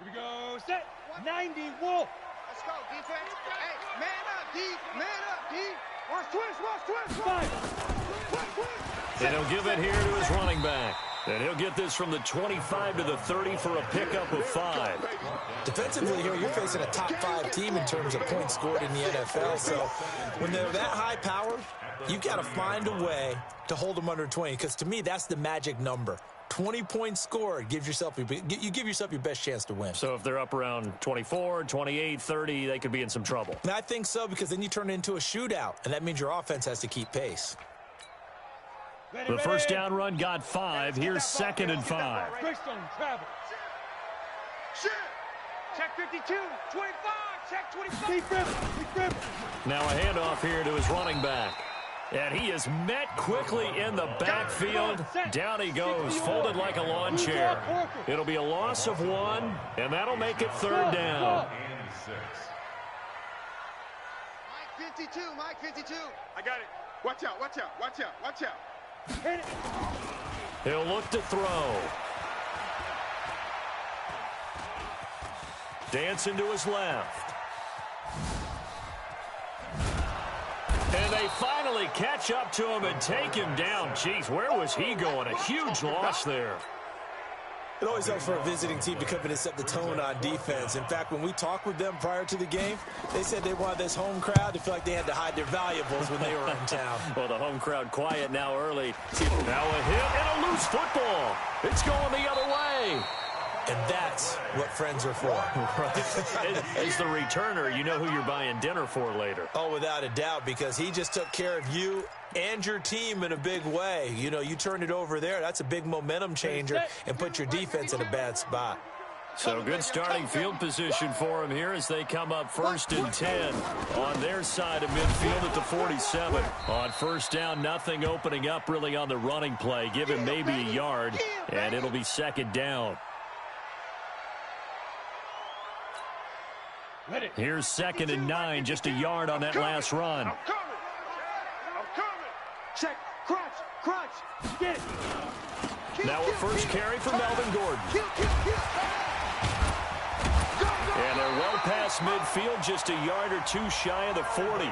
Here we go, set, 90, Wolf. Let's go, defense. Hey, man up, D, man up, D. Watch twist. And he'll give it here to his running back. And he'll get this from the 25 to the 30 for a pickup of 5. Defensively here, you're facing a top 5 team in terms of points scored in the NFL. So when they're that high powered, you've got to find a way to hold them under 20. Because to me, that's the magic number. 20 points scored, you give yourself your best chance to win. So if they're up around 24, 28, 30, they could be in some trouble. And I think so, because then you turn it into a shootout, and that means your offense has to keep pace. The first down run got 5. Here's 2nd and 5. Check 52, 25, check 25. Now a handoff here to his running back. And he is met quickly in the backfield. Down he goes, folded like a lawn chair. It'll be a loss of 1, and that'll make it 3rd down. Mike 52. I got it. Watch out. He'll look to throw. Dancing to his left. And they finally catch up to him and take him down. Jeez, where was he going? A huge loss there. It always helps for a visiting team to come in and set the tone on defense. In fact, when we talked with them prior to the game, they said they wanted this home crowd to feel like they had to hide their valuables when they were in town. Well, the home crowd quiet now early. Now a hit and a loose football. It's going the other way. And that's what friends are for. Right. As the returner, you know who you're buying dinner for later. Oh, without a doubt, because he just took care of you and your team in a big way. You know, you turned it over there. That's a big momentum changer and put your defense in a bad spot. So good starting field position for him here as they come up 1st and 10 on their side of midfield at the 47. On 1st down, nothing opening up really on the running play. Give him maybe a yard, and it'll be 2nd down. Here's 2nd and 9, just a yard on that last run. I'm coming. Check, crunch, get it. Now a first carry for Melvin Gordon. And they're well past midfield, just a yard or 2 shy of the 40.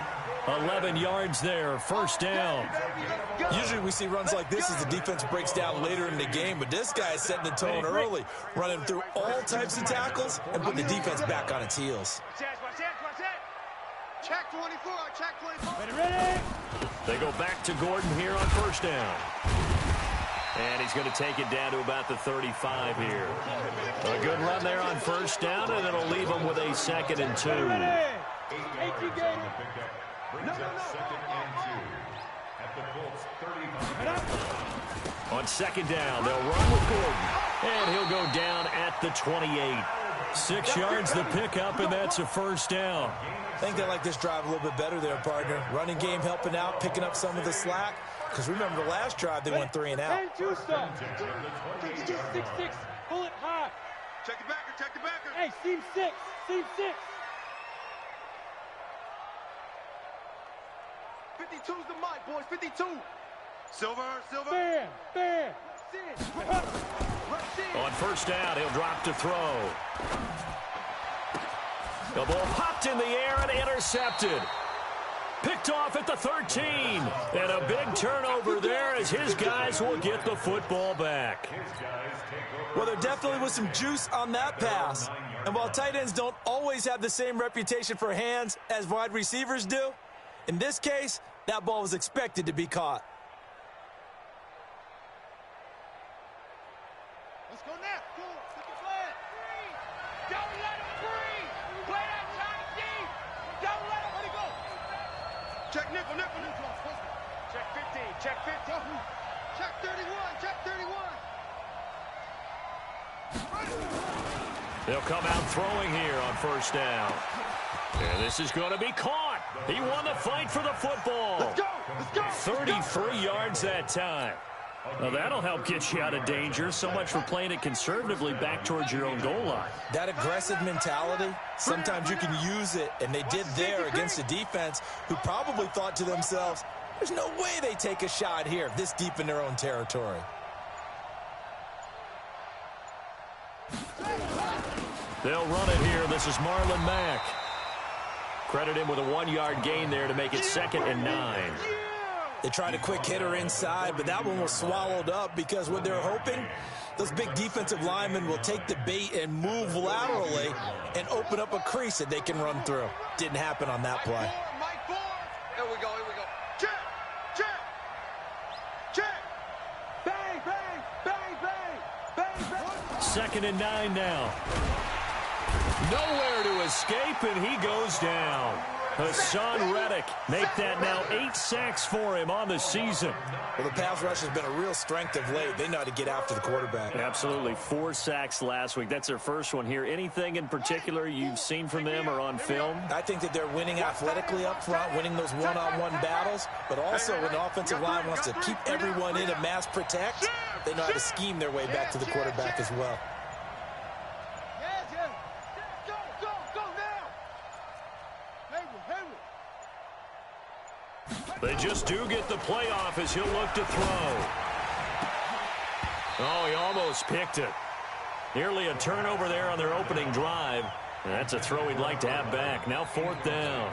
11 yards there, 1st down. Usually we see runs like this as the defense breaks down later in the game, but this guy is setting the tone early, running through all types of tackles and putting the defense back on its heels. Check 24, check 24. Ready. They go back to Gordon here on 1st down. And he's going to take it down to about the 35 here. A good run there on 1st down, and it'll leave him with a 2nd and 2. On 2nd down, they'll run with Gordon. And he'll go down at the 28. 6 yards the pickup, and that's a 1st down. I think they like this drive a little bit better there, partner. Running game helping out, picking up some of the slack. Because remember, the last drive, they went 3 and out. 6-6, pull it high. Check the backer. Hey, seam 6. 52's the mic, boys, 52. Silver. Bam. On 1st down, he'll drop to throw. The ball popped in the air and intercepted. Picked off at the 13. And a big turnover there as his guys will get the football back. Well, there definitely was some juice on that pass. And while tight ends don't always have the same reputation for hands as wide receivers do, in this case, that ball was expected to be caught. Let's go now. Go. Pick your flag. Don't let him free. Play that time deep. Don't let him. Let it go. Check nickel. Check 15. Check 31. Check 31. They'll come out throwing here on 1st down. And this is going to be caught. He won the fight for the football. Let's go. Let's go. 33 yards that time. Well, that'll help get you out of danger. So much for playing it conservatively back towards your own goal line. That aggressive mentality, sometimes you can use it, and they did there against a defense who probably thought to themselves, there's no way they take a shot here this deep in their own territory. They'll run it here. This is Marlon Mack. Credit him with a 1-yard gain there to make it 2nd and 9. They tried a quick hitter inside, but that one was swallowed up because what they're hoping, those big defensive linemen will take the bait and move laterally and open up a crease that they can run through. Didn't happen on that play. Mike Ford. Here we go. Here we go. Check. Check. Check. Bang, bang, bang, bang, bang, bang. 2nd and 9 now. Nowhere to escape, and he goes down. Hassan Reddick make that now 8 sacks for him on the season. Well, the pass rush has been a real strength of late. They know how to get after the quarterback. Absolutely. 4 sacks last week. That's their first one here. Anything in particular you've seen from them or on film? I think that they're winning athletically up front, winning those one-on-one battles, but also when the offensive line wants to keep everyone in and mass protect, they know how to scheme their way back to the quarterback as well. They just do get the playoff as he'll look to throw. Oh, he almost picked it. Nearly a turnover there on their opening drive. And that's a throw he'd like to have back. Now 4th down.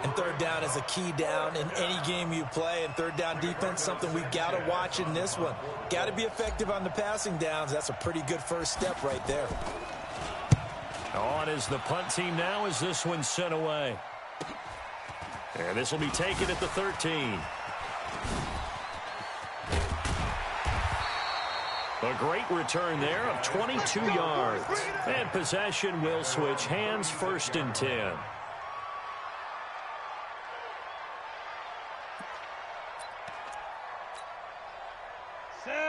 And 3rd down is a key down in any game you play. And 3rd down defense, something we've got to watch in this one. Got to be effective on the passing downs. That's a pretty good first step right there. On is the punt team now as this one's sent away. And this will be taken at the 13. A great return there of 22 yards. And possession will switch hands, 1st and 10.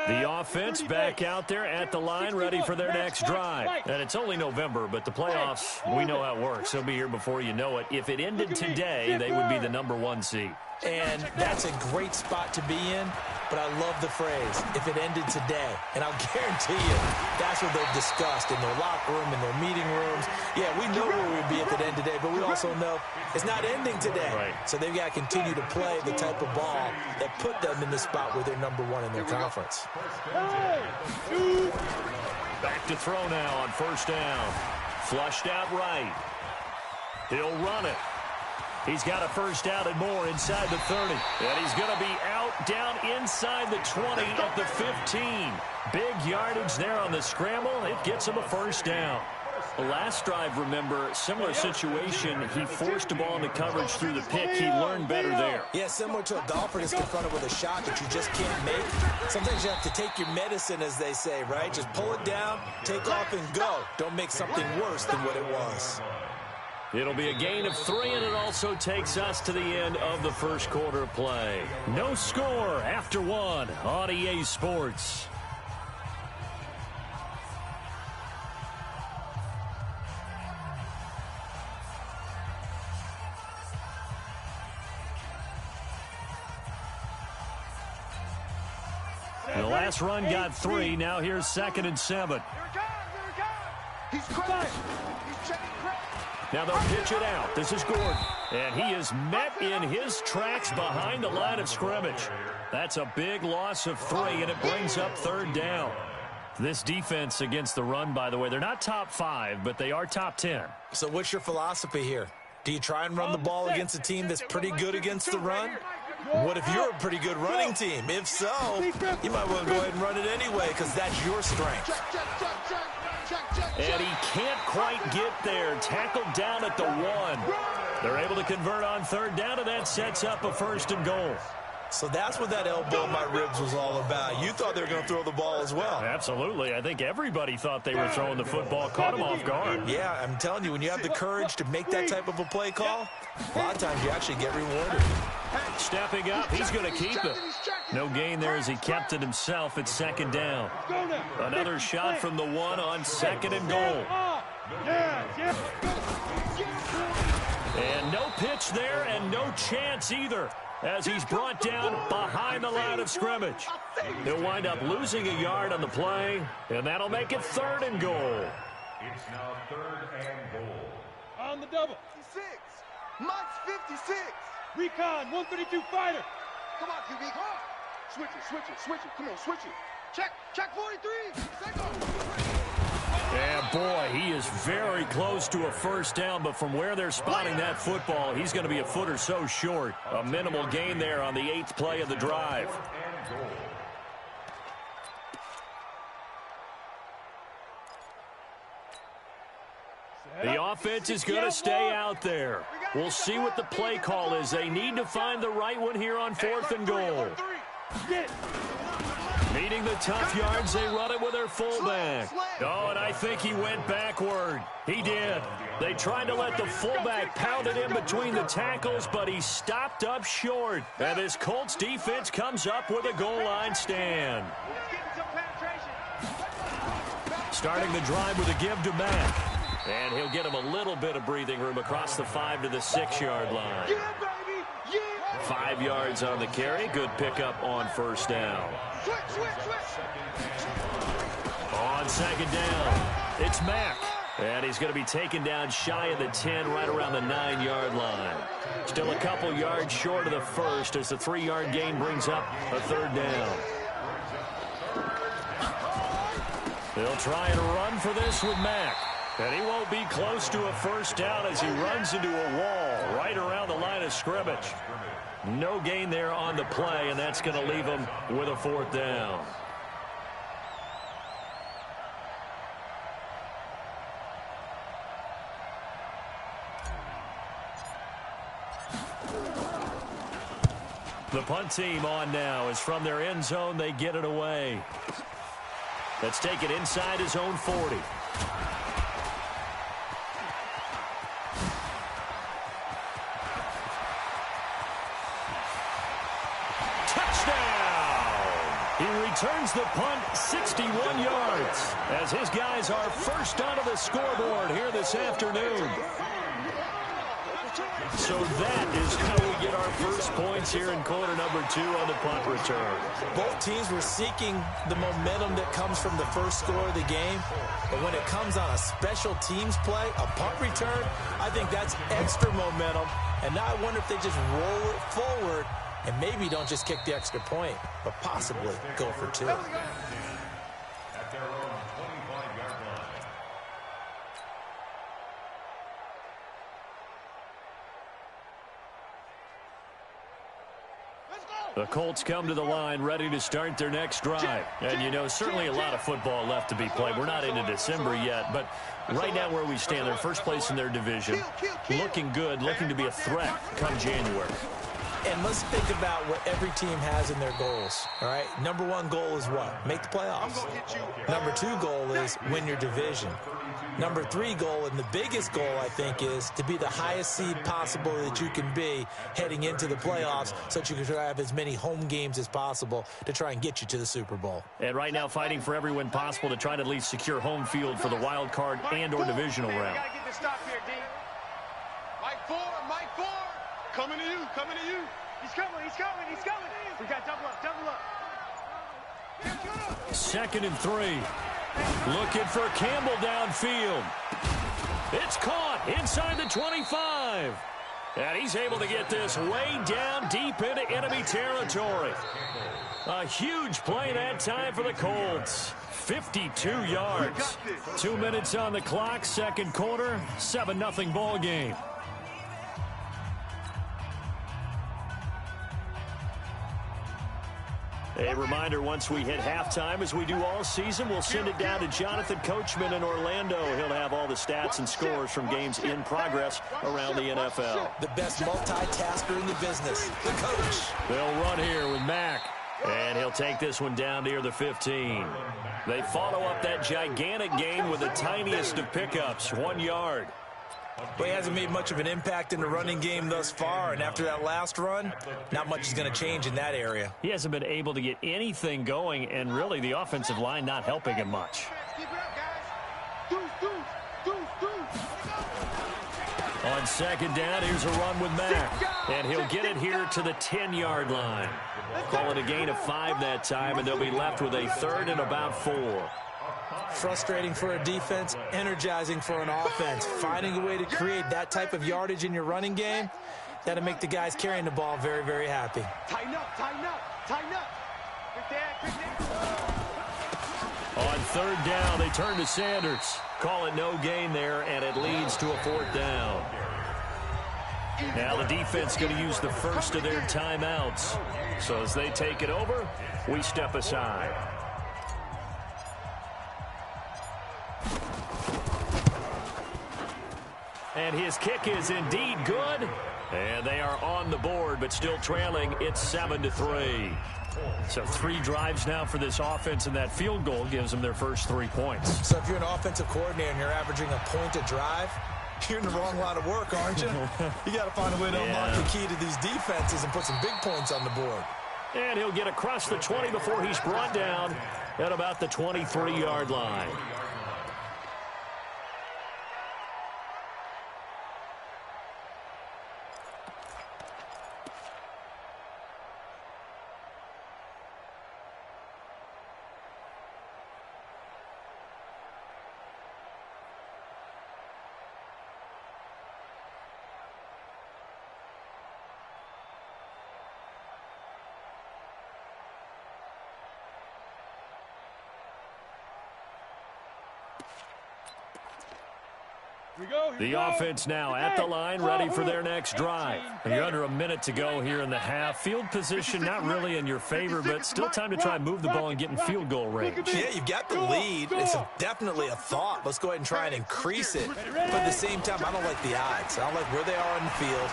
The offense back out there at the line, ready for their next drive. And it's only November, but the playoffs, we know how it works. They'll be here before you know it. If it ended today, they would be the #1 seed. And that's a great spot to be in, but I love the phrase, if it ended today. And I'll guarantee you, that's what they've discussed in their locker room, in their meeting rooms. Yeah, we know where we'd be if it ended today, but we also know it's not ending today. Right. So they've got to continue to play the type of ball that put them in the spot where they're #1 in their conference. Back to throw now on 1st down. Flushed out right. He'll run it. He's got a 1st down and more inside the 30. And he's going to be out down inside the 20 at the 15. Big yardage there on the scramble. It gets him a 1st down. The last drive, remember, similar situation. He forced the ball into coverage through the pick. He learned better there. Yeah, similar to a golfer that's confronted with a shot that you just can't make. Sometimes you have to take your medicine, as they say, right? Just pull it down, take off, and go. Don't make something worse than what it was. It'll be a gain of 3, and it also takes us to the end of the 1st quarter play. No score after 1 on EA Sports. The last run got 3. Now here's 2nd and 7. He's cracked. He's checking crack. Now they'll pitch it out. This is Gordon. And he is met in his tracks behind the line of scrimmage. That's a big loss of 3, and it brings up 3rd down. This defense against the run, by the way, they're not top 5, but they are top 10. So what's your philosophy here? Do you try and run the ball against a team that's pretty good against the run? What if you're a pretty good running team? If so, you might want to go ahead and run it anyway because that's your strength. And he can't quite get there. Tackled down at the 1. They're able to convert on 3rd down, and that sets up a 1st and goal. So that's what that elbow in my ribs was all about. You thought they were going to throw the ball as well. Absolutely. I think everybody thought they were throwing the football. Caught him off guard. Yeah, I'm telling you, when you have the courage to make that type of a play call, a lot of times you actually get rewarded. Stepping up, he's going to keep it. No gain there as he kept it himself at 2nd down. Another shot from the 1 on 2nd and goal. And no pitch there and no chance either, as he's brought down behind the line of scrimmage. He'll wind up losing a yard on the play, and that'll make it 3rd and goal. It's now 3rd and goal. On the double. 56. Mike's 56. Recon, 132 fighter. Come on, QB. Come on. Switch it. Come on, switch it. Check 43. And boy, he is very close to a first down, but from where they're spotting that football, he's going to be a foot or so short. A minimal gain there on the 8th play of the drive. The offense is going to stay out there. We'll see what the play call is. They need to find the right one here on 4th and goal. Needing the tough yards, they run it with their fullback. Oh, and I think he went backward. He did. They tried to let the fullback pound it in between the tackles, but he stopped up short. And this Colts defense comes up with a goal line stand. Starting the drive with a give to Mack. And he'll get him a little bit of breathing room across the 5 to the 6-yard line. 5 yards on the carry. Good pickup on first down. On 2nd down, it's Mack. And he's going to be taken down shy of the 10, right around the 9-yard line. Still a couple yards short of the first as the 3-yard gain brings up a 3rd down. They'll try and run for this with Mack. And he won't be close to a first down as he runs into a wall right around the line of scrimmage. No gain there on the play, and that's going to leave him with a 4th down. The punt team on now is from their end zone. They get it away. Let's take it inside his own 40. He returns the punt 61 yards as his guys are first onto the scoreboard here this afternoon. So that is how we get our first points here in quarter number 2 on the punt return. Both teams were seeking the momentum that comes from the first score of the game. But when it comes on a special teams play, a punt return, I think that's extra momentum. And now I wonder if they just roll it forward and maybe don't just kick the extra point, but possibly go for 2. At their own 25-yard line. The Colts come to the line ready to start their next drive. And, you know, certainly a lot of football left to be played. We're not into December yet, but right now where we stand, they're first place in their division. Looking good, looking to be a threat come January. And let's think about what every team has in their goals, all right? Number 1 goal is what? Make the playoffs. Number 2 goal is win your division. Number 3 goal, and the biggest goal, I think, is to be the highest seed possible that you can be heading into the playoffs so that you can have as many home games as possible to try and get you to the Super Bowl. And right now fighting for every win possible to try to at least secure home field for the wild card and or divisional round. Gotta get the stop here, D. Mike 4. Coming to you. He's coming. We got double up. 2nd and 3. Looking for Campbell downfield. It's caught inside the 25. And he's able to get this way down deep into enemy territory. A huge play that time for the Colts. 52 yards. 2 minutes on the clock, 2nd quarter, 7-0 ball game. A reminder, once we hit halftime, as we do all season, we'll send it down to Jonathan Coachman in Orlando. He'll have all the stats and scores from games in progress around the NFL. The best multitasker in the business, the coach. They'll run here with Mack, and he'll take this one down near the 15. They follow up that gigantic gain with the tiniest of pickups, 1 yard. But he hasn't made much of an impact in the running game thus far, and after that last run, not much is going to change in that area. He hasn't been able to get anything going, and really the offensive line not helping him much. Keep it up, guys. Deuce. On second down, here's a run with Mack. And he'll get it here to the 10-yard line. Call it a gain of 5 that time, and they'll be left with a 3rd and about 4. Frustrating for a defense, energizing for an offense. Finding a way to create that type of yardage in your running game, that'll make the guys carrying the ball very, very happy. Tighten up, tighten up, tighten up. Quick dad. On 3rd down, they turn to Sanders. Call it no gain there, and it leads to a 4th down. Now the defense going to use the first of their timeouts. So as they take it over, we step aside. And his kick is indeed good. And they are on the board, but still trailing. It's 7-3. So 3 drives now for this offense, and that field goal gives them their first 3 points. So if you're an offensive coordinator and you're averaging a point a drive, you're in the wrong line of work, aren't you? You got to find a way to unlock the key to these defenses and put some big points on the board. And he'll get across the 20 before he's brought down at about the 23-yard line. The offense now at the line, ready for their next drive. You're under a minute to go here in the half. Field position not really in your favor, but still time to try and move the ball and get in field goal range. Yeah, you've got the lead. It's definitely a thought. Let's go ahead and try and increase it. But at the same time, I don't like the odds. I don't like where they are on the field.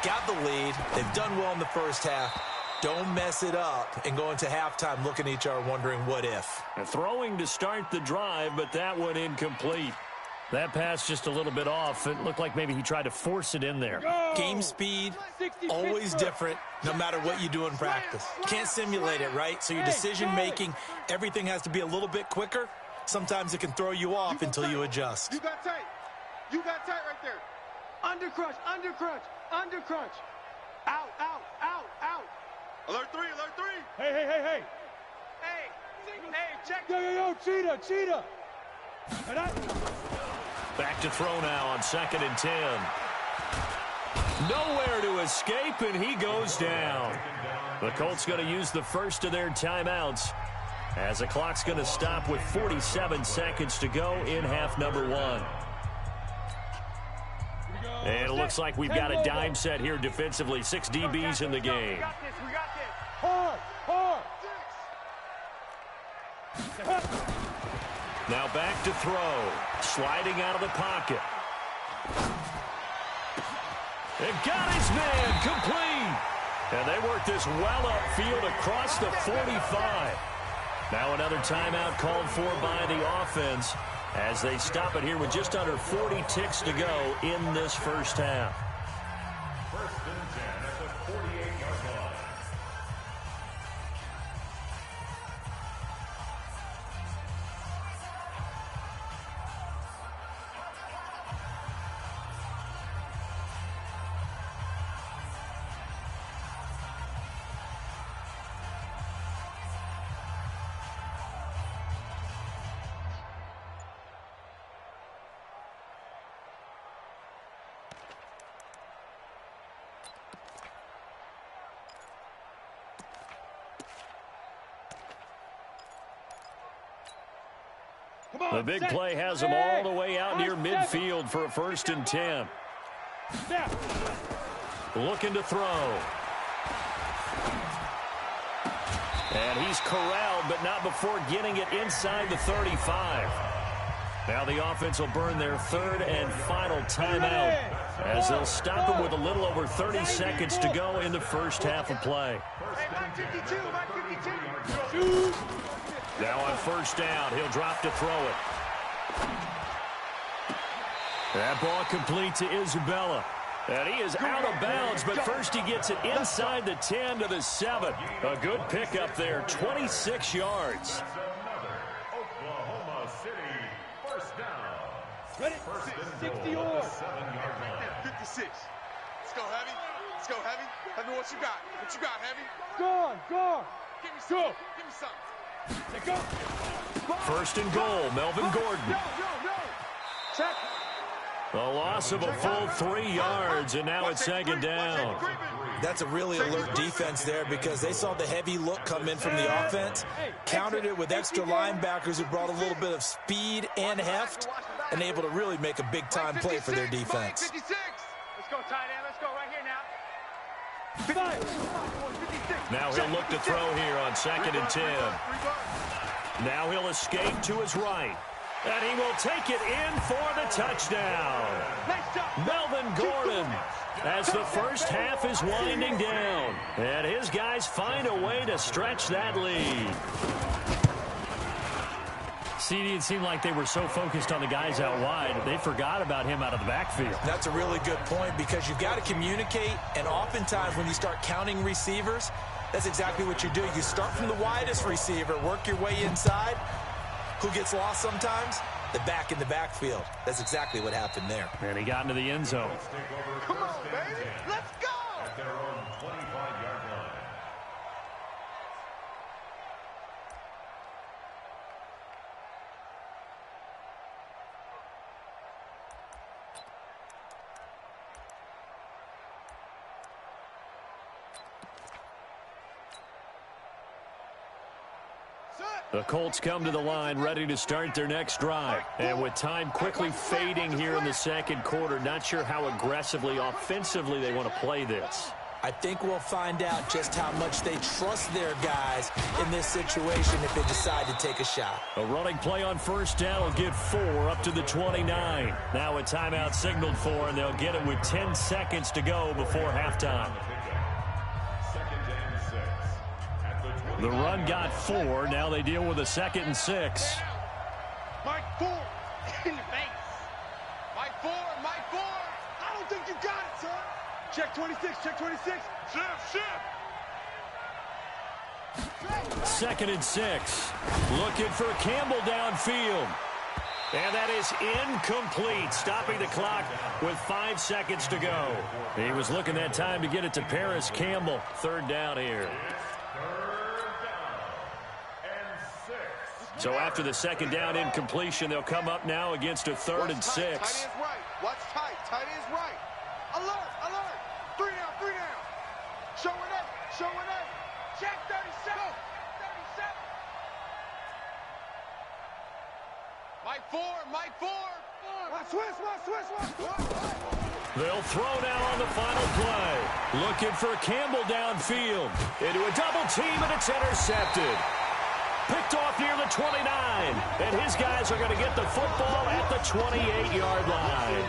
Got the lead. They've done well in the first half. Don't mess it up and go into halftime looking at each other wondering what if. And throwing to start the drive, but that one incomplete. That pass just a little bit off. It looked like maybe he tried to force it in there. Game speed, always different, no matter what you do in practice. Can't simulate it, right? So your decision-making, everything has to be a little bit quicker. Sometimes it can throw you off until you adjust. You got tight. You got tight right there. Under crunch, under crunch, under crunch. Out, out, out, out. Alert 3, alert 3. Hey, hey, hey, hey. Hey, check. Yo, cheetah, cheetah. Back to throw now on 2nd and 10. Nowhere to escape, and he goes down. The Colts going to use the first of their timeouts as the clock's going to stop with 47 seconds to go in half number 1. And it looks like we've got a dime set here defensively. 6 DBs in the game. We got this, we got this. Hard, hard. Now back to throw. Sliding out of the pocket. And got his man complete. And they work this well upfield across the 45. Now another timeout called for by the offense as they stop it here with just under 40 ticks to go in this first half. 1st and 10 at the 48-yard line. The big play has them all the way out near midfield for a 1st and 10. Looking to throw. And he's corralled, but not before getting it inside the 35. Now the offense will burn their 3rd and final timeout as they'll stop it with a little over 30 seconds to go in the first half of play. Hey, Mike 52, Mike 52. Now on 1st down, he'll drop to throw it. That ball complete to Isabella. And he is out of bounds, but first he gets it inside the 10 to the 7. A good pickup there, 26 yards. Oklahoma City, 1st down. Ready? 1st and 60 goal yards. at the 7-yard line. 6. Let's go, Heavy. Let's go, Heavy. Heavy, what you got? What you got, Heavy? Go on, go on. Give me some. Give me something. Let go. First and goal, Melvin Gordon. No. Check. A loss of a full 3 yards, and now it's second down. That's a really alert defense there because they saw the heavy look come in from the offense, countered it with extra linebackers who brought a little bit of speed and heft, and able to really make a big-time play for their defense. 56. Let's go, tight end. Let's go right here now. 56. Now he'll look to throw here on 2nd and 10. Now he'll escape to his right. And he will take it in for the touchdown. Melvin Gordon, as the first half is winding down. And his guys find a way to stretch that lead. CD, it seemed like they were so focused on the guys out wide, they forgot about him out of the backfield. That's a really good point because you've got to communicate, and oftentimes when you start counting receivers, that's exactly what you do. You start from the widest receiver, work your way inside. Who gets lost sometimes? The back in the backfield. That's exactly what happened there. And he got into the end zone. Come on, baby. Let's go. At their own 25-yard line. The Colts come to the line ready to start their next drive. And with time quickly fading here in the second quarter, not sure how aggressively, offensively they want to play this. I think we'll find out just how much they trust their guys in this situation if they decide to take a shot. A running play on first down will get 4 up to the 29. Now a timeout signaled for, and they'll get it with 10 seconds to go before halftime. The run got 4. Now they deal with a 2nd and 6. Mike 4 in the face. Mike 4. I don't think you got it, son. Check 26. Check 26. Shift. 2nd and 6. Looking for Campbell downfield. And that is incomplete, stopping the clock with 5 seconds to go. He was looking that time to get it to Paris Campbell. 3rd down here. So after the 2nd down incompletion, they'll come up now against a 3rd and 6. Tight end's right. Watch tight. Tight end's right. Alert. 3 down. Showing up. Check 37. Mike 4. Switch. They'll throw now on the final play. Looking for Campbell downfield. Into a double team, and it's intercepted. Picked off near the 29, and his guys are going to get the football at the 28-yard line.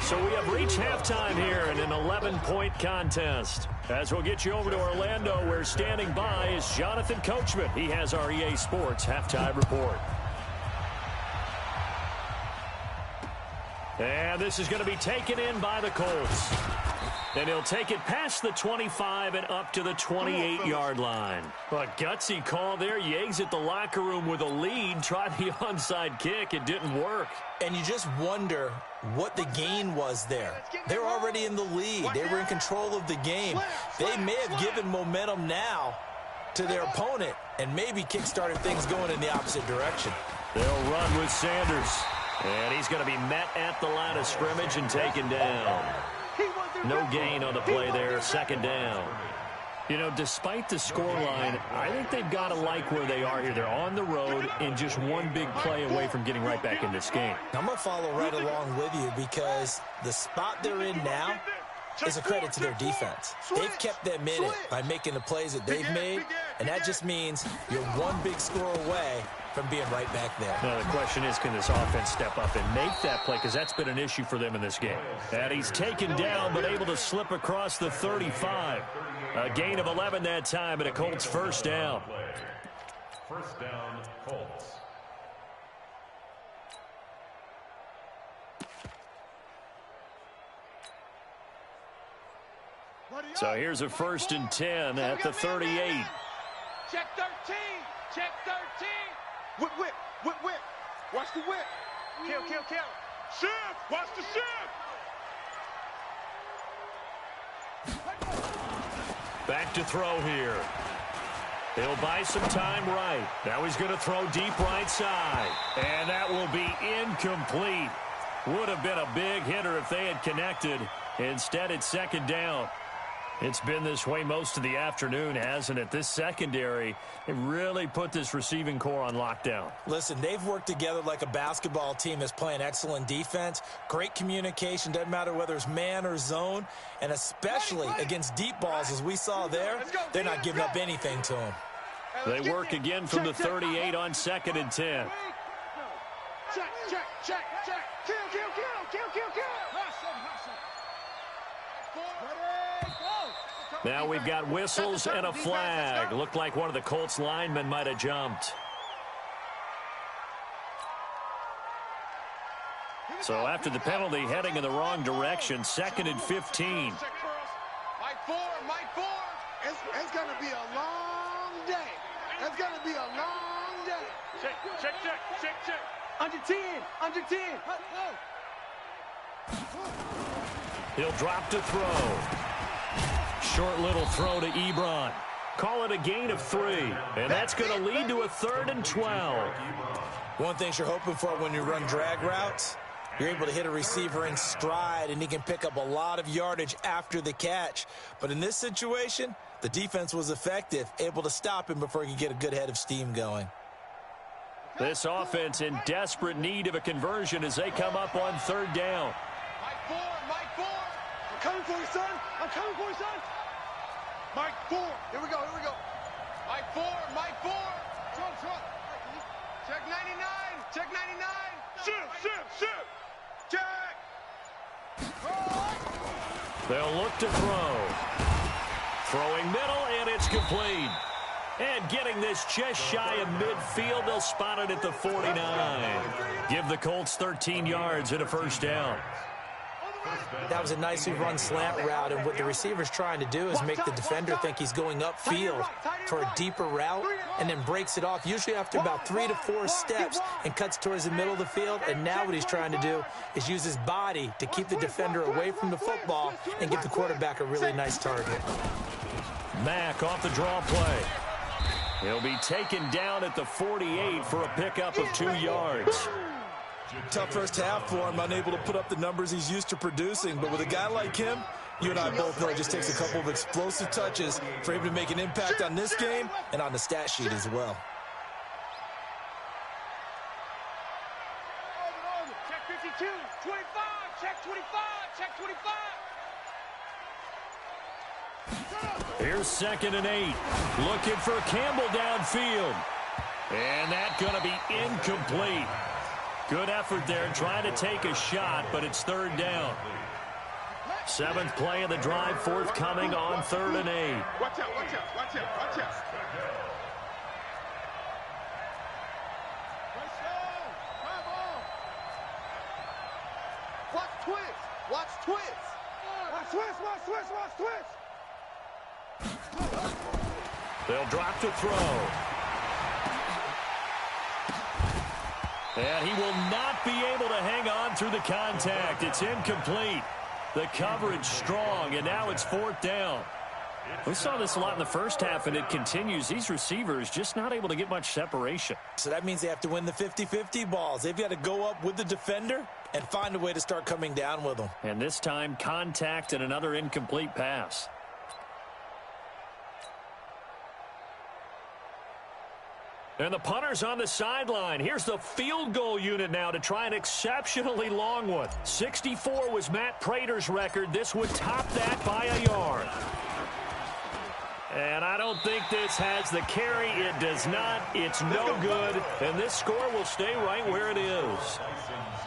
So we have reached halftime here in an 11-point contest. As we'll get you over to Orlando, where standing by is Jonathan Coachman. He has our EA Sports halftime report. And this is going to be taken in by the Colts. And he'll take it past the 25 and up to the 28-yard line. A gutsy call there. You exit the locker room with a lead. Try the onside kick. It didn't work. And you just wonder what the gain was there. They're already in the lead. They were in control of the game. They may have given momentum now to their opponent and maybe kick-started things going in the opposite direction. They'll run with Sanders. And he's going to be met at the line of scrimmage and taken down. No gain on the play there, 2nd down. You know, despite the scoreline, I think they've got to like where they are here. They're on the road and just one big play away from getting right back in this game. I'm going to follow right along with you because the spot they're in now is a credit to their defense. They've kept them in it by making the plays that they've made, and that just means you're one big score away from being right back there. Now the question is, can this offense step up and make that play? Because that's been an issue for them in this game. And he's taken down, but able to slip across the 35. A gain of 11 that time, and a Colts 1st down. First down, Colts. So here's a 1st and 10 at the 38. Check 13. Whip. Watch the whip. Kill. Shift. Watch the shift. Back to throw here. He'll buy some time right. Now he's going to throw deep right side. And that will be incomplete. Would have been a big hitter if they had connected. Instead, it's second down. It's been this way most of the afternoon, hasn't it? This secondary, it really put this receiving core on lockdown. Listen, they've worked together like a basketball team that's playing excellent defense. Great communication, doesn't matter whether it's man or zone. And especially against deep balls, as we saw there, they're not giving up anything to them. They work again from the 38 on 2nd and 10. Check, check, check, check. Kill, kill, kill, kill, kill, kill. Now we've got whistles and a flag. Looked like one of the Colts linemen might have jumped. So after the penalty, heading in the wrong direction, 2nd and 15. Mike 4, Mike 4. It's going to be a long day. It's going to be a long day. Check, check, check, check, check. Under 10, under 10. He'll drop to throw. Short little throw to Ebron. Call it a gain of 3. And that's going to lead to a 3rd and 12. One thing you're hoping for when you run drag routes, you're able to hit a receiver in stride, and he can pick up a lot of yardage after the catch. But in this situation, the defense was effective, able to stop him before he could get a good head of steam going. This offense in desperate need of a conversion as they come up on 3rd down. Mike 4, Mike 4. I'm coming for you, son. I'm coming for you, son. Mike 4. Here we go, here we go. Mike 4, Mike 4. Trump. Check 99, check 99. Shoot. Check. They'll look to throw. Throwing middle, and it's complete. And getting this just shy of midfield, they'll spot it at the 49. Give the Colts 13 yards and a 1st down. That was a nicely run slant route, and what the receiver's trying to do is make the defender think he's going upfield for a deeper route and then breaks it off, usually after about 3 to 4 steps, and cuts towards the middle of the field. And now what he's trying to do is use his body to keep the defender away from the football and give the quarterback a really nice target. Mack off the draw play. He'll be taken down at the 48 for a pickup of 2 yards. Tough first half for him, unable to put up the numbers he's used to producing. But with a guy like him, you and I both know it just takes a couple of explosive touches for him to make an impact on this game and on the stat sheet as well. Check 52, 25, check 25, check 25. Here's 2nd and 8. Looking for Campbell downfield. And that's going to be incomplete. Good effort there, trying to take a shot, but it's 3rd down. 7th play of the drive, forthcoming on 3rd and 8. Watch out, watch out, watch out, watch out. Watch twist. Watch twist. Watch twist, watch twist, watch twist. They'll drop to throw. And he will not be able to hang on through the contact. It's incomplete. The coverage strong, and now it's 4th down. We saw this a lot in the first half, and it continues. These receivers just not able to get much separation. So that means they have to win the 50-50 balls. They've got to go up with the defender and find a way to start coming down with them. And this time, contact and another incomplete pass. And the punter's on the sideline. Here's the field goal unit now to try an exceptionally long one. 64 was Matt Prater's record. This would top that by a yard. And I don't think this has the carry. It does not. It's no good. And this score will stay right where it is.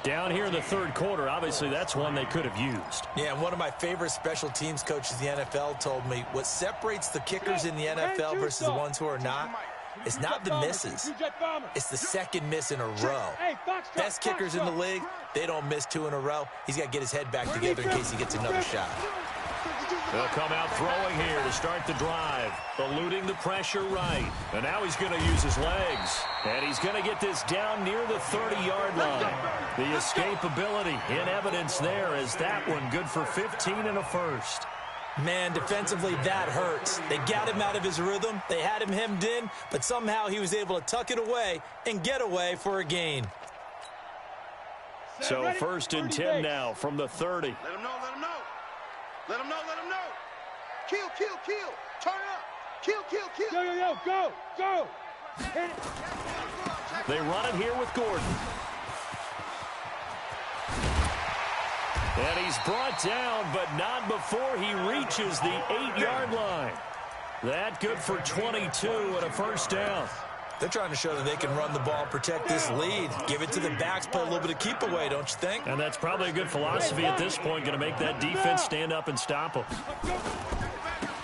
Down here in the 3rd quarter, obviously that's one they could have used. Yeah, and one of my favorite special teams coaches in the NFL told me what separates the kickers in the NFL versus the ones who are not, it's not the misses. It's the 2nd miss in a row. Best kickers in the league, they don't miss 2 in a row. He's got to get his head back together in case he gets another shot. They'll come out throwing here to start the drive. Eluding the pressure right. And now he's going to use his legs. And he's going to get this down near the 30-yard line. The escapability in evidence there is that one good for 15 and a 1st. Man, defensively, that hurts. They got him out of his rhythm. They had him hemmed in, but somehow he was able to tuck it away and get away for a gain. So first and 10 now from the 30. Let him know, let him know. Let him know, let him know. Kill, kill, kill. Turn up. Kill, kill, kill. Yo, yo, yo, go, go. They run it here with Gordon. And he's brought down, but not before he reaches the 8-yard line. That good for 22 and a first down. They're trying to show that they can run the ball and protect this lead. Give it to the backs, play a little bit of keep away, don't you think? And that's probably a good philosophy at this point, going to make that defense stand up and stop them.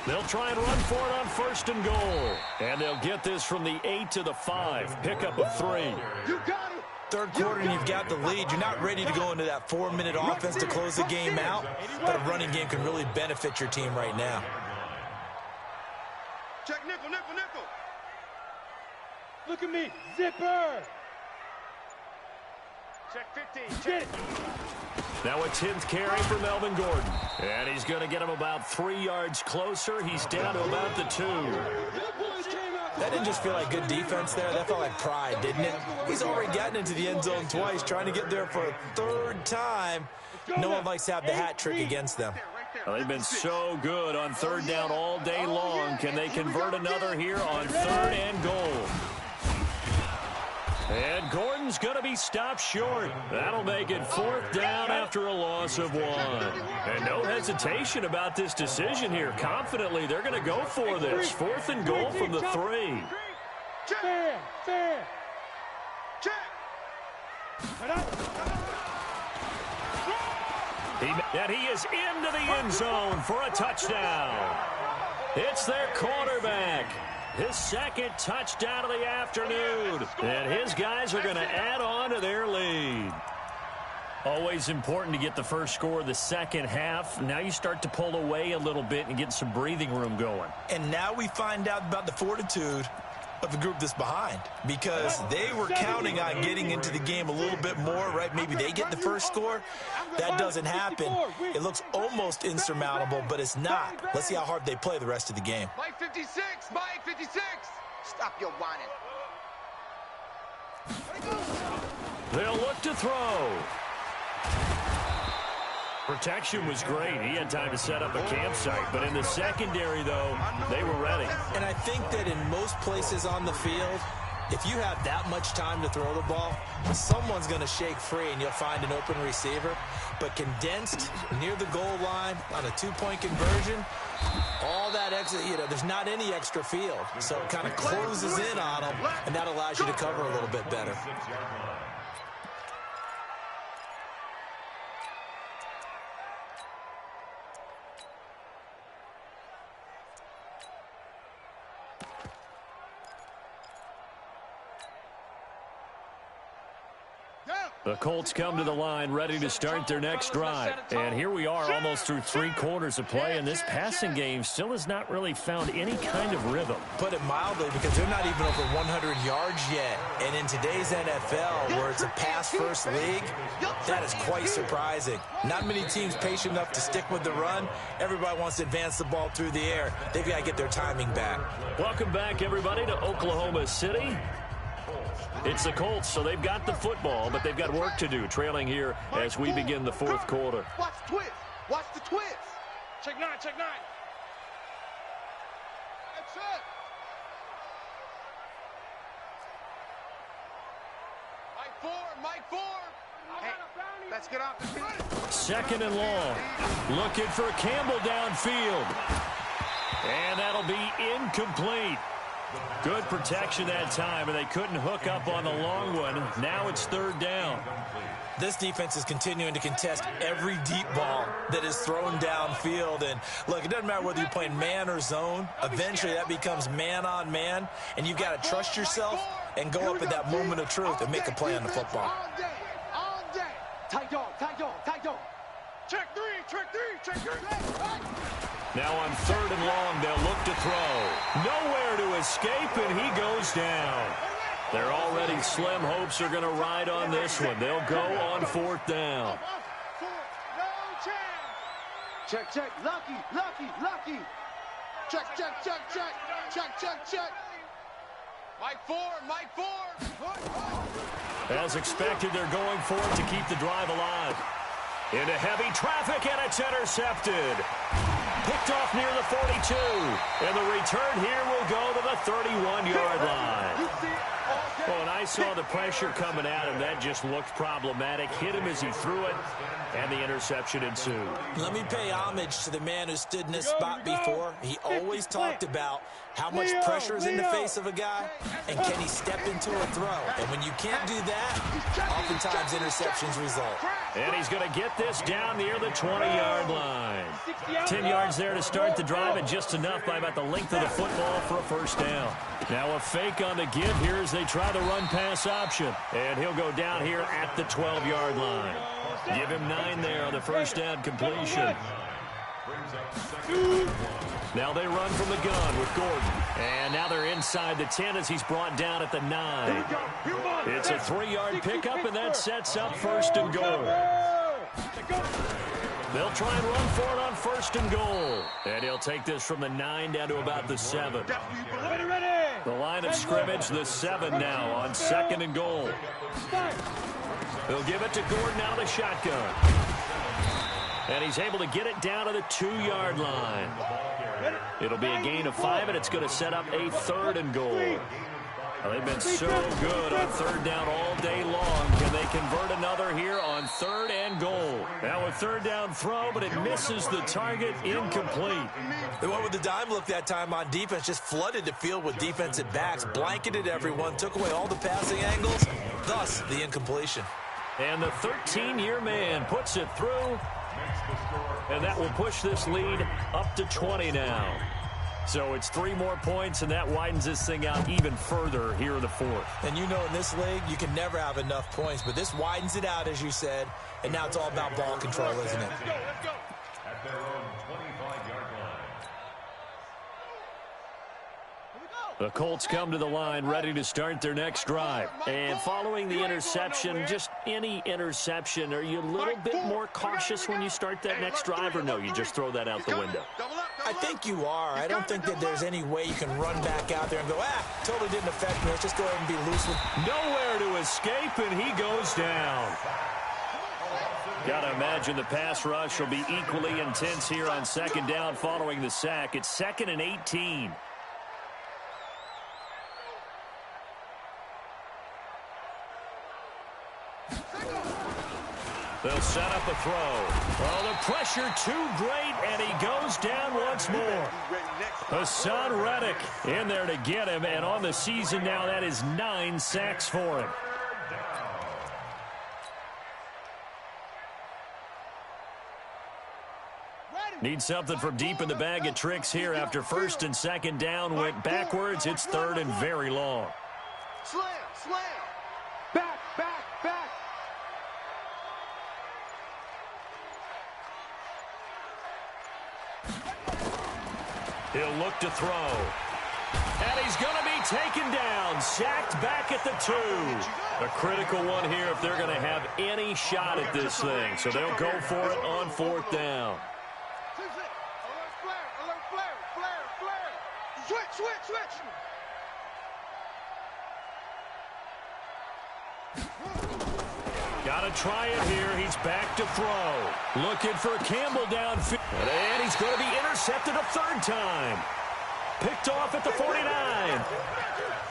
They'll try and run for it on first and goal. And they'll get this from the 8 to the 5. Pickup of 3. You got it. Third quarter and you've got the lead. You're not ready to go into that 4-minute offense to close the game out, but a running game can really benefit your team right now. Check nickel, nickel, nickel. Look at me, zipper. Check 15, check. Now a 10th carry for Melvin Gordon. And he's going to get him about 3 yards closer. He's down to about the 2. That didn't just feel like good defense there. That felt like pride, didn't it? He's already gotten into the end zone twice, trying to get there for a 3rd time. No one likes to have the hat trick against them. Well, they've been so good on 3rd down all day long. Can they convert another here on 3rd and goal? And Gordon's going to be stopped short. That'll make it 4th down after a loss of 1. And no hesitation about this decision here. Confidently, they're going to go for this. 4th and goal from the 3. Fair, fair. Check. And he is into the end zone for a touchdown. It's their quarterback. His 2nd touchdown of the afternoon. And his guys are going to add on to their lead. Always important to get the first score of the second half. Now you start to pull away a little bit and get some breathing room going. And now we find out about the fortitude of the group that's behind, because they were counting on getting into the game a little bit more, right? Maybe they get the first score. That doesn't happen. It looks almost insurmountable, but it's not. Let's see how hard they play the rest of the game. Mike 56, Mike 56. Stop your whining. They'll look to throw. Protection was great. He had time to set up a campsite. But in the secondary, though, they were ready. And I think that in most places on the field, if you have that much time to throw the ball, someone's going to shake free and you'll find an open receiver. But condensed near the goal line on a 2-point conversion, all that extra, there's not any extra field. So it kind of closes in on them, and that allows you to cover a little bit better. The Colts come to the line ready to start their next drive. And here we are almost through 3 quarters of play, and this passing game still has not really found any kind of rhythm. Put it mildly, because they're not even over 100 yards yet. And in today's NFL, where it's a pass-first league, that is quite surprising. Not many teams patient enough to stick with the run. Everybody wants to advance the ball through the air. They've got to get their timing back. Welcome back, everybody, to Oklahoma City. It's the Colts, so they've got the football, but they've got work to do, trailing here as we begin the 4th quarter. Watch the twist. Watch the twist. Check 9, check 9. That's it. Mike 4. Hey, let's get off the field. 2nd and long. Looking for Campbell downfield. And that'll be incomplete. Good protection that time, and they couldn't hook up on the long one. Now it's 3rd down. This defense is continuing to contest every deep ball that is thrown downfield. And, look, it doesn't matter whether you're playing man or zone. Eventually that becomes man on man, and you've got to trust yourself and go up at that moment of truth and make a play on the football. All day. Tight dog, tight dog, tight dog. Check 3, check 3, check 3. Now on 3rd and long, they'll look to throw. Nowhere to escape, and he goes down. Their already slim hopes are going to ride on this one. They'll go on 4th down. Check, check. Lucky, lucky, lucky. Check, check, check, check. Check, check, check. Mike Ford, Mike Ford. As expected, they're going for it to keep the drive alive. Into heavy traffic, and it's intercepted. Picked off near the 42. And the return here will go to the 31-yard line. Well, and I saw the pressure coming at him. That just looked problematic. Hit him as he threw it, and the interception ensued. Let me pay homage to the man who stood in this spot before. He always talked about how much pressure is in the face of a guy, and can he step into a throw. And when you can't do that, oftentimes interceptions result. And he's going to get this down near the 20-yard line. 10 yards there to start the drive, and just enough by about the length of the football for a first down. Now a fake on the give here as they try the run-pass option. And he'll go down here at the 12-yard line. Give him 9 there on the first down completion. Now they run from the gun with Gordon. And now they're inside the 10 as he's brought down at the 9. It's a 3-yard pickup, and that sets up first and goal. They'll try and run for it on first and goal. And he'll take this from the 9 down to about the 7. The line of scrimmage, the 7 now on second and goal. They'll give it to Gordon out of the shotgun. And he's able to get it down to the 2-yard line. It'll be a gain of 5, and it's going to set up a third and goal. Well, they've been so good on third down all day long. Can they convert another here on third and goal? Now a third down throw, but it misses the target, incomplete. They went with the dime look that time on defense, just flooded the field with defensive backs, blanketed everyone, took away all the passing angles, thus the incompletion. And the 13-year man puts it through, and that will push this lead up to 20 now. So it's 3 more points, and that widens this thing out even further here in the fourth. And you know in this league, you can never have enough points, but this widens it out, as you said, and now it's all about ball control, isn't it? At their own 25-yard line. The Colts come to the line ready to start their next drive. And following the interception, just any interception, are you a little bit more cautious when you start that next drive, or no, you just throw that out the window? I think you are. I don't think that there's any way you can run back out there and go, totally didn't affect me. Let's just go ahead and be loose with. Nowhere to escape, and he goes down. Got to imagine the pass rush will be equally intense here on second down following the sack. It's 2nd and 18. They'll set up a throw. Oh, the pressure too great, and he goes down once more. Hassan Reddick in there to get him, and on the season now, that is 9 sacks for him. Need something from deep in the bag of tricks here after first and second down went backwards. It's third and very long. Slam, slam. Back, back, back. He'll look to throw. And he's going to be taken down, sacked back at the 2. A critical one here if they're going to have any shot at this thing. So they'll go for it on 4th down. Alert flare, flare, flare. Switch, switch, switch. Got to try it here. He's back to throw. Looking for Campbell downfield. And he's going to be intercepted a 3rd time. Picked off at the 49.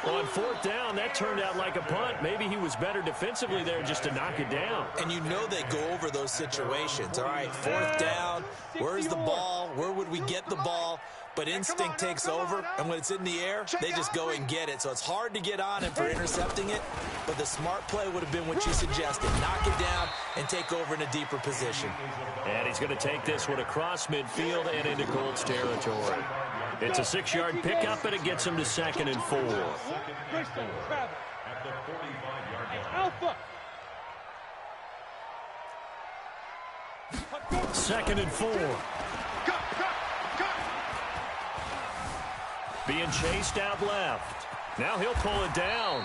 On 4th down, that turned out like a punt. Maybe he was better defensively there just to knock it down. And you know they go over those situations. All right, 4th down. Where's the ball? Where would we get the ball? But instinct takes over, and when it's in the air, they just go and get it. So it's hard to get on him for intercepting it, but the smart play would have been what you suggested. Knock it down and take over in a deeper position. And he's going to take this one across midfield and into Colts territory. It's a 6-yard pickup, and it gets him to 2nd and 4. At the 45-yard line. Alpha. 2nd and 4. Being chased out left. Now he'll pull it down.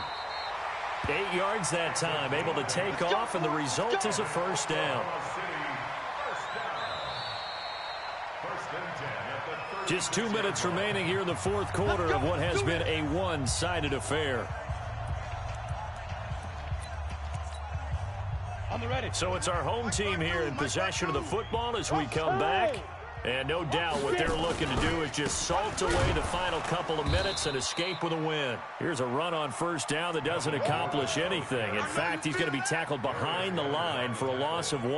8 yards that time, able to take off, and the result is a first down. Just 2 minutes remaining here in the fourth quarter of what has been a one-sided affair. So it's our home team here in possession of the football as we come back. And no doubt what they're looking to do is just salt away the final couple of minutes and escape with a win. Here's a run on first down that doesn't accomplish anything. In fact, he's going to be tackled behind the line for a loss of 1.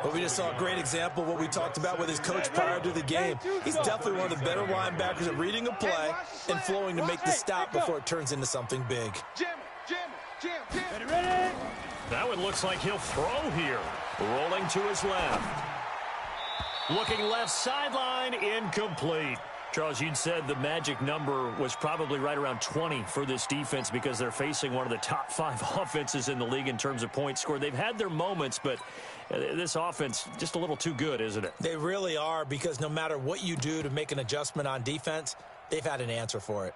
Well, we just saw a great example of what we talked about with his coach prior to the game. He's definitely one of the better linebackers at reading a play and flowing to make the stop before it turns into something big. Ready? Now it looks like he'll throw here. Rolling to his left. Looking left sideline, incomplete. Charles, you'd said the magic number was probably right around 20 for this defense because they're facing one of the top 5 offenses in the league in terms of points scored. They've had their moments, but this offense just a little too good, isn't it? They really are, because no matter what you do to make an adjustment on defense, they've had an answer for it.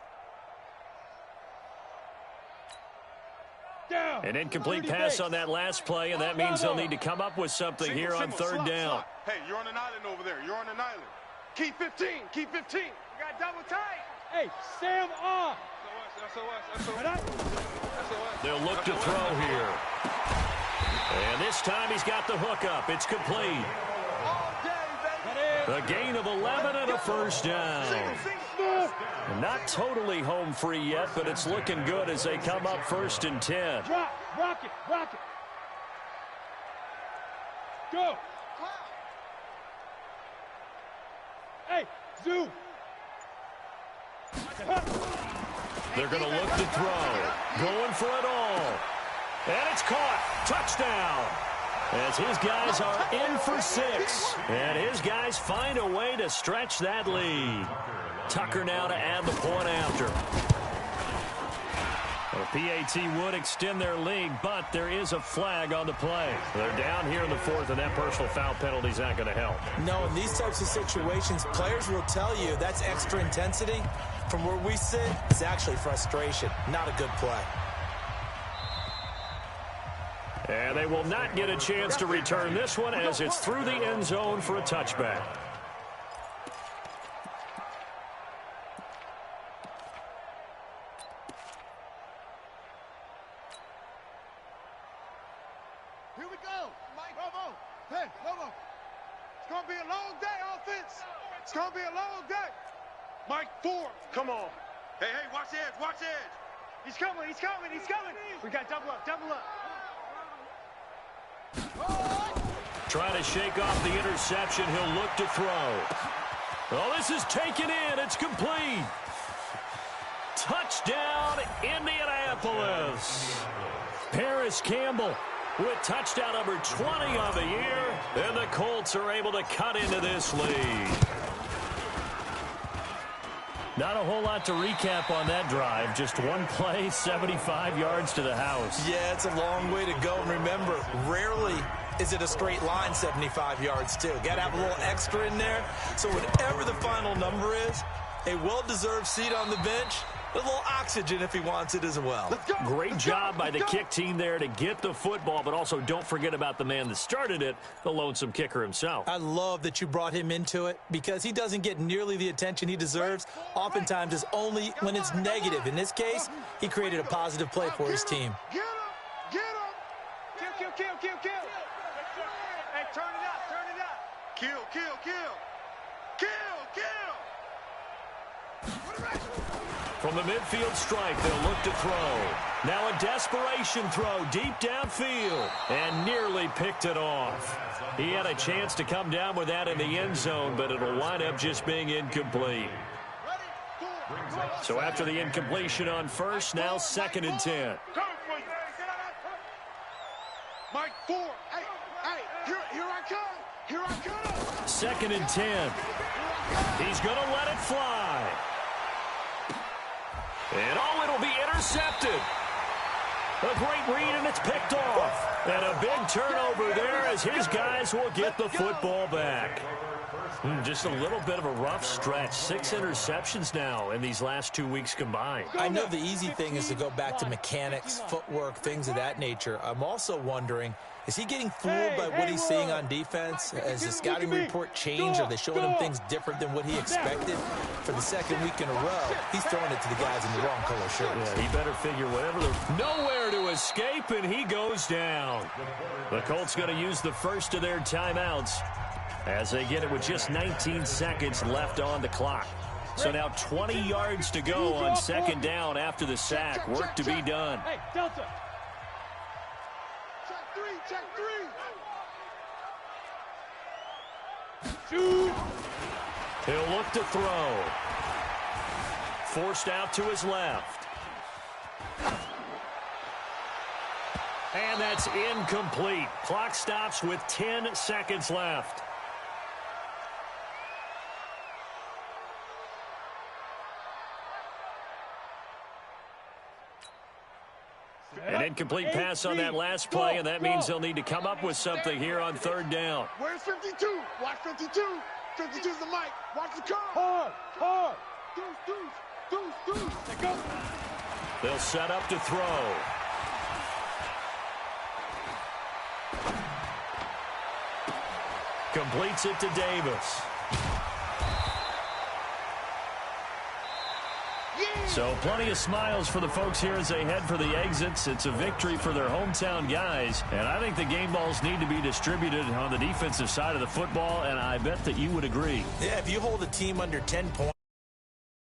An incomplete pass on that last play, and that means they'll need to come up with something here on third down. Hey, you're on an island over there. You're on an island. Keep 15. Keep 15. We got double tight. Hey, Sam off. They'll look to throw here. And this time he's got the hook up. It's complete. A gain of 11 and a first down. Not totally home free yet, but it's looking good as they come up first and 10. Drop, rock it. Go. Hey, zoom. They're going to look to throw. Going for it all. And it's caught. Touchdown. As his guys are in for 6. And his guys find a way to stretch that lead. Tucker now to add the point after. The PAT would extend their lead, but there is a flag on the play. They're down here in the fourth, and that personal foul penalty is not going to help. No, in these types of situations, players will tell you that's extra intensity. From where we sit, it's actually frustration, not a good play. And they will not get a chance to return this one as it's through the end zone for a touchback. Here we go. Mike, Lobo. Hey, Lobo. It's going to be a long day, offense. It's going to be a long day. Mike, 4. Come on. Hey, watch the edge. Watch the edge. He's coming. We got double up. Trying to shake off the interception. He'll look to throw. Oh, this is taken in. It's complete. Touchdown, Indianapolis. Paris Campbell with touchdown number 20 of the year. And the Colts are able to cut into this lead. Not a whole lot to recap on that drive. Just one play, 75 yards to the house. Yeah, it's a long way to go. And remember, rarely is it a straight line 75 yards, too. Got to have a little extra in there. So whatever the final number is, a well-deserved seat on the bench, a little oxygen if he wants it as well. Great job by the kick team there to get the football, but also don't forget about the man that started it, the lonesome kicker himself. I love that you brought him into it because he doesn't get nearly the attention he deserves. Oftentimes it's only when it's negative. In this case, he created a positive play for his team. Get him. Kill. Hey, turn it up. Kill. From the midfield stripe, they'll look to throw. Now a desperation throw deep downfield and nearly picked it off. He had a chance to come down with that in the end zone, but it'll wind up just being incomplete. So after the incompletion on first, now 2nd and 10. Mike, 4. Hey, here I come. 2nd and 10. He's going to let it fly. And it'll be intercepted. A great read, and it's picked off. And a big turnover there as his guys will get the football back. Just a little bit of a rough stretch. 6 interceptions now in these last 2 weeks combined. I know the easy thing is to go back to mechanics, footwork, things of that nature. I'm also wondering, is he getting fooled by what he's seeing on defense? Has the scouting report changed? Are they showing him things different than what he expected? For the second week in a row, he's throwing it to the guys in the wrong color shirts. Yeah, he better figure whatever. Nowhere to escape, and he goes down. The Colts going to use the first of their timeouts as they get it with just 19 seconds left on the clock. So now 20 yards to go on second down after the sack. Work to be done. Hey, Delta. Check three. Shoot. He'll look to throw. Forced out to his left. And that's incomplete. Clock stops with 10 seconds left. An incomplete pass on that last play, and that means they'll need to come up with something here on third down. Where's 52? Watch 52. 52's the mic. Watch the car. Hard. Deuce. Let go. They'll set up to throw. Completes it to Davis. So plenty of smiles for the folks here as they head for the exits. It's a victory for their hometown guys. And I think the game balls need to be distributed on the defensive side of the football, and I bet that you would agree. Yeah, if you hold a team under 10 points.